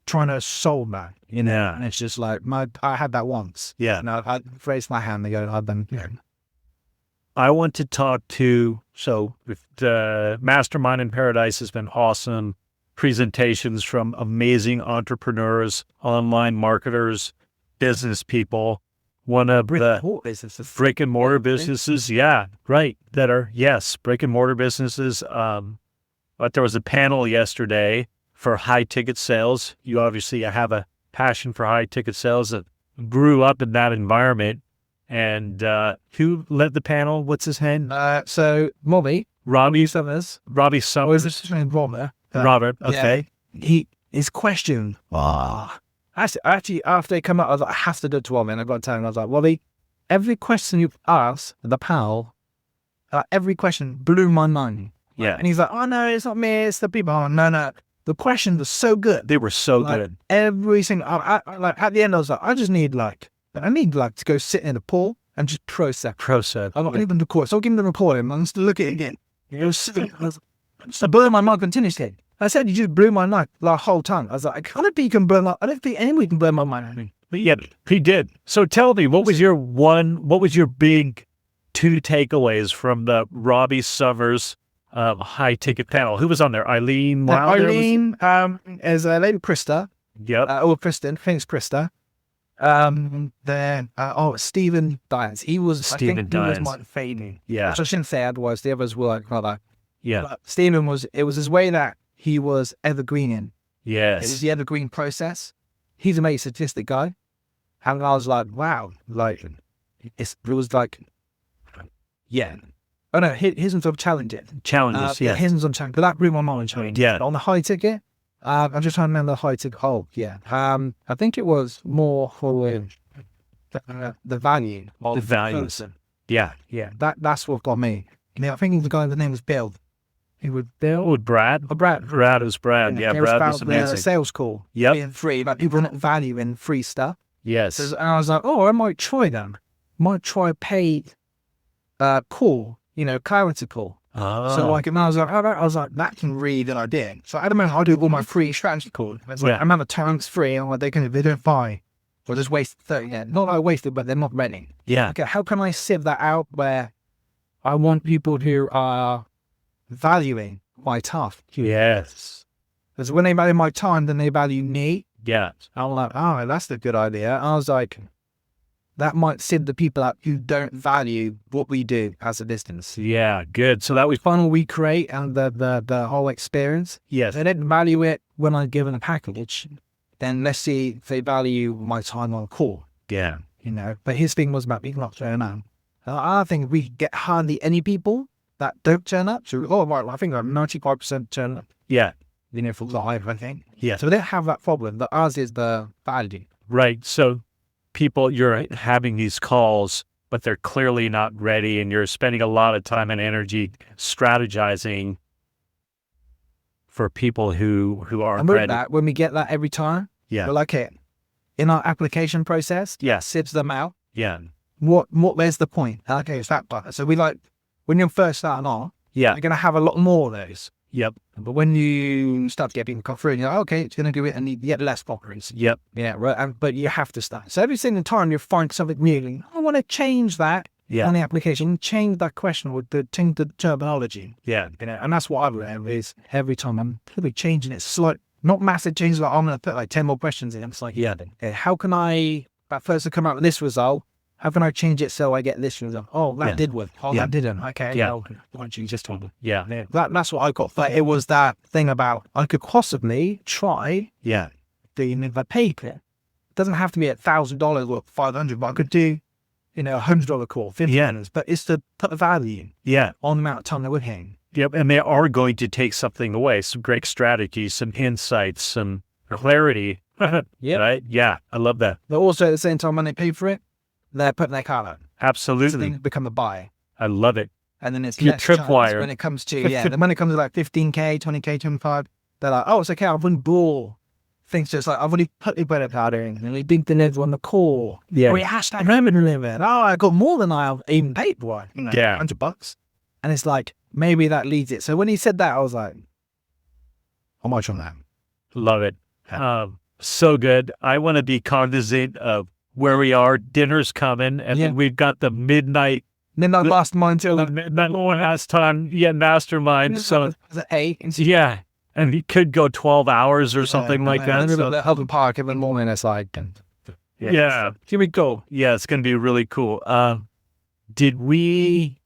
trying to solve that. Yeah. And it's just like, I had that once. Yeah. And I've raised my hand, they go, I've been, I want to talk to, if the Mastermind in Paradise has been awesome, presentations from amazing entrepreneurs, online marketers, business people, one of the brick and mortar businesses. Yeah, right. That are, yes, brick and mortar businesses. But there was a panel yesterday for high ticket sales. You obviously have a passion for high ticket sales that grew up in that environment. And who led the panel? What's his name? So Robbie Summers. Robbie Oh, is Summers. this his name, Robert? Robert. Okay. His question. Actually, after they come out, I was like, I have to do it to Robbie. And I got to tell him, I was like, Robbie, every question you've asked the panel, every question blew my mind. Yeah. And he's like, oh no, it's not me, it's the people. Oh, no. The questions were so good. They were so Like, good. Every single, like at the end, I was like, I need to go sit in a pool and just process. I'm not even the course. So I'll give him the report and I'm just look at it again. It was so blew my mind continuously. I said, you just blew my mind the whole time. I was like, I don't think you can blow my, I don't think anyone can blow my mind. But yeah, he did. So tell me, what was your big 2 takeaways from the Robbie Summers high ticket panel? Who was on there? Eileen Wilder? Eileen, as a lady Krista, Yep. Kristen, thanks Krista. Then, Stephen Dias. He was, Stephen I think he was Dias. my favorite. Yeah. Which I shouldn't say otherwise, the others were like that. Yeah. But Stephen it was his way that he was evergreening. It was Yes. the evergreen process. He's a mate statistic guy. And I was like, wow, like, it was like, yeah. Oh no, his one's on challenging. Challenges. Yeah. His one's on challenging. But that blew my mind challenge. Yeah. On the high ticket, I'm just trying to remember the high ticket. Oh, yeah. I think it was more for the value. Of The values. person. Yeah. Yeah, that's what got me. I think the guy, the name was Bill. He was Bill? Oh, Brad? Oh, Brad. Brad was Brad. Yeah, It was Brad about was the amazing. sales call. Yep. Being free, like people not valuing free stuff. Yes. And I was like, oh, I might try them. Might try a paid call, clarity call. Oh. So and I was like, that can read an idea. So at the moment, I do all my free strategy calls. It's like, Yeah. I remember terms free, and they don't buy. Or just waste 30. Yeah, not that I wasted, but they're not ready. Yeah. Okay, how can I sieve that out where I want people who are valuing my task? Yes. Because when they value my time, then they value me. Yeah. I'm like, oh, that's a good idea. I was like, that might send the people out who don't value what we do as a business. Yeah. Good. So that was, Funnel we create and the whole experience. yes. They didn't value it when I give them a package. Then let's see if they value my time on call, Yeah. you know. But his thing was about people not turning up. I think we get hardly any people that don't turn up. So, right, I think I'm 95% turn up, Yeah. you know, for live, I think. Yeah. So they don't have that problem. But ours is the value. Right. So people, you're having these calls, but they're clearly not ready, and you're spending a lot of time and energy strategizing for people who aren't And with ready. that, when we get that every time, Yeah. we're like, okay, in our application process, Yeah. sifts them out. Yeah. Where's the point? Okay, it's that part. So we like, when you're first starting off, Yeah. you're going to have a lot more of those. Yep. But when you start to get people come through, and you're like, okay, it's going to do it, and you get less problems. Yep. Yeah, right. But you have to start. So every single time you find something new, like, I want to change that Yeah. on the application, change that question with change the terminology. Yeah. You know, and that's what I've learned is every time I'm probably changing it, slight, not massive changes. Like I'm going to put like 10 more questions in. It's like, Yeah. okay, how can I, at first to come out with this result, how can I change it so I get this result? Oh, that Yeah. did work. Oh, Yeah. that didn't. Okay. Yeah. No, why don't you just talk? Yeah. Yeah, that's what I got. But it was that thing about I could possibly try Yeah. doing the paper. It doesn't have to be $1,000 or $500, but I could do, you know, $100 call, $50. Yeah. But it's to put a value Yeah. on the amount of time that we're hitting. Yep. And they are going to take something away, some great strategies, some insights, some clarity. Yep. Right? Yeah. I love that. But also at the same time, when they pay for it, they're putting their card out. So Absolutely. they become a buy. I love it. And then it's Your less chance tripwire. when it comes to, when it comes to like 15K, 20K, 25, they're like, oh, it's okay, I've won ball. Things just like, I've already put the credit card in, and we big deliver on the call. Yeah. Or hashtag Roman delivered. Oh, I got more than I even paid for it. You know, Yeah. $100. And it's like, maybe that leads it. So when he said that, I was like, how much on that? Love it. So good. I want to be cognizant of where we are. Dinner's coming, and Yeah. then we've got the midnight. Then I lost mine till The midnight one has time. Yeah, mastermind. So the 8. yeah, and he could go 12 hours or something like that. And So, then the Helping Park every morning, it's like, yeah. Here we go. Yeah, it's going to be really cool. Did we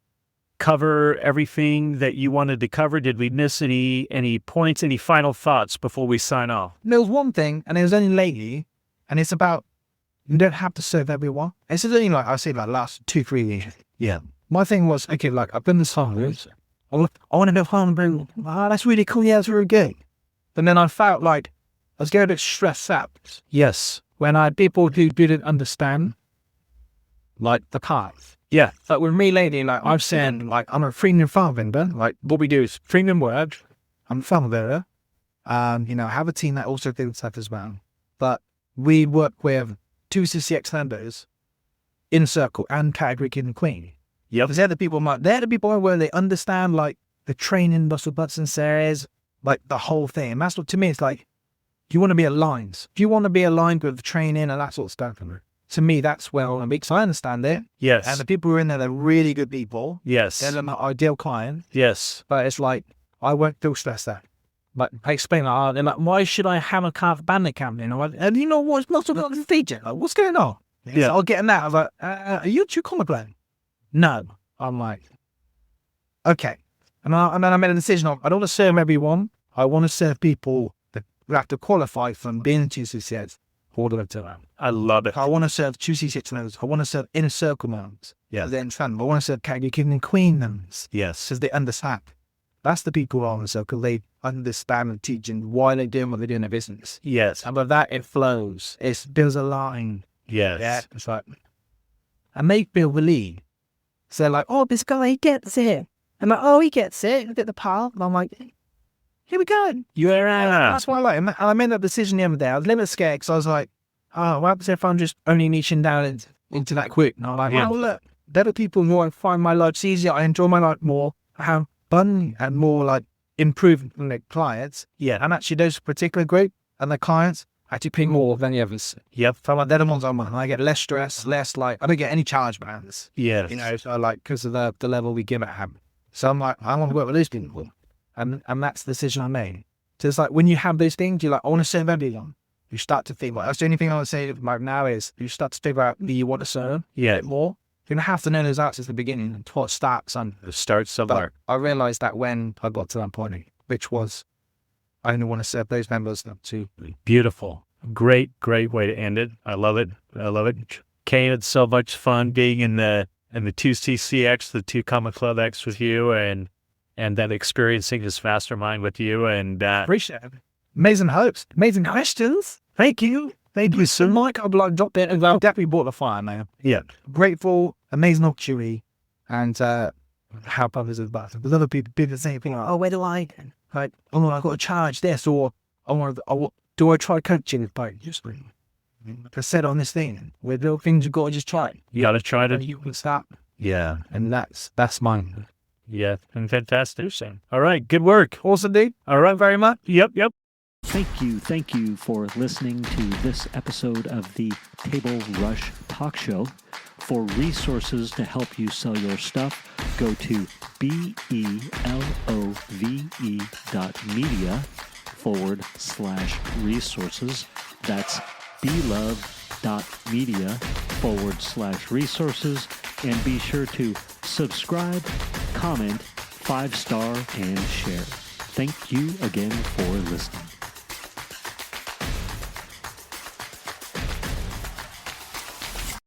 cover everything that you wanted to cover? Did we miss any points, any final thoughts before we sign off? there was one thing, and it was only lately, and it's about, you don't have to serve everyone. It's only like, I say like last 2-3 years. Yeah. My thing was, okay, like I've been this hard. I want to go home and bring, that's really cool. Yeah, it's really good. But then I felt like I was getting a bit stressed out Yes. when I had people who didn't understand, like the path. Yeah. Like with me lately, like I've said, like I'm a freemium file vendor. Like what we do is freemium work. I'm a file vendor. You know, I have a team that also does stuff as well. But we work with 2 CCX vendors, In Circle and Category King and Queen. Yep. Because they're the people, where they understand like the training, muscle butts and series, like the whole thing. And that's what, to me, it's like, you want to be aligned. If you want to be aligned with the training and that sort of stuff, to me, that's well, because I understand it. Yes. And the people who are in there, they're really good people. Yes. They're my ideal client. Yes. But it's like, I won't feel stressed out. Like, I explain, like, they're like, why should I have a car bandit campaign? And you know what? It's not about the feature. Like, what's going on? Yeah. So I'll get in that. I was like, are you too commonplace? No. I'm like, okay. And then I made a decision of, I don't want to serve everyone. I want to serve people that have to qualify from being 2 CCS all the way to them. I love it. I want to serve 2 CCS members. I want to serve Inner Circle members. Yeah. Then I want to serve Category King and Queen members. Yes. Because they understand. That's the people who are in the circle. They understand and teaching why they're doing what they do in their business. Yes. And with that, it flows. It builds a line. Yes. Yeah. It's like, and they feel relieved. So they're like, oh, this guy, he gets it. I'm like, oh, he gets it. Look at the path. And I'm like, here we go. Yeah. That's what I like. And I made that decision the other day. I was a little bit scared because I was like, oh, what happens if I'm just only niching down into that quick? And I'm like, Yeah. oh, look, there are people who I find my life easier. I enjoy my life more. I have fun and more like improvement from the clients. Yeah. And actually those particular group and the clients actually pay more than the others. Yep. So like, they're the ones I'm on. I get less stress, less like, I don't get any chargebacks. Yes. You know, so like, because of the level we give at HAB. So I'm like, I want to work with those people. And that's the decision I made. So it's like, when you have those things, you're like, I want to serve everyone. you start to think, well, that's the only thing I would say right now is you start to figure out, do you want to serve Yeah. more? You don't have to know those answers at the beginning and what starts and Start somewhere. but I realized that when I got to that point, which was, I only want to serve those members up to. Beautiful. Great way to end it. I love it. Kaine, it's so much fun being in the 2CCX, the 2 Comma Club X with you and then experiencing this mastermind with you. And Appreciate it. Amazing hopes. Amazing questions. Thank you. Thank you so much. I'll like drop it and I'll definitely bought the fire, man. yeah, Grateful, amazing opportunity, and help others as well. There's other people saying things like, oh, where do I? Like, oh, I've got to charge this, or do I try coaching? But just like I said on this thing, with little things you've got to just try. you got to try And to. you can start, Yeah. and that's mine. Yeah. And fantastic. All right. Good work. Awesome, dude. All right. Very much. Yep. Thank you for listening to this episode of the Table Rush Talk Show. For resources to help you sell your stuff, go to belove.media/resources. That's belove.media/resources. And be sure to subscribe, comment, 5-star, and share. Thank you again for listening.